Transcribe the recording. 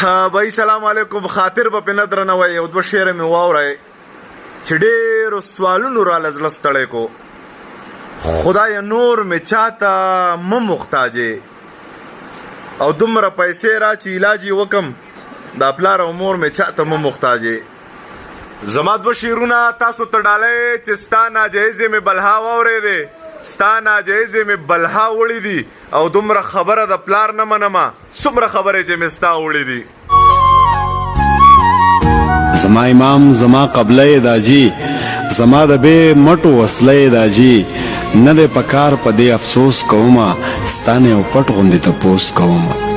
بھائی سلام علیکم. خاطر به په ندر نه وای او دوه شعر مې واورای چې ډېرو سوالونو را لزله ستړی کو. خدای نور مې چاته مه محتاجې او دومره پیسې را چې علاج یې وکم دا پلار او مور مې چاته مه محتاجې. زما دوه شعرونه تاسو ته ډالۍ چې ستا ناجایزې مې بلها واورېدې ستا ناجایزې مې بلها وړي دي او دومره خبره د پلار نه منمه څومره خبرې چې مې ستا وړي دي. زما امام زما قبله داجی زما د بے مټو وصله داجی نه د پکار په دې افسوس کومه ستانه او پټ غوندې ته پوس کومه.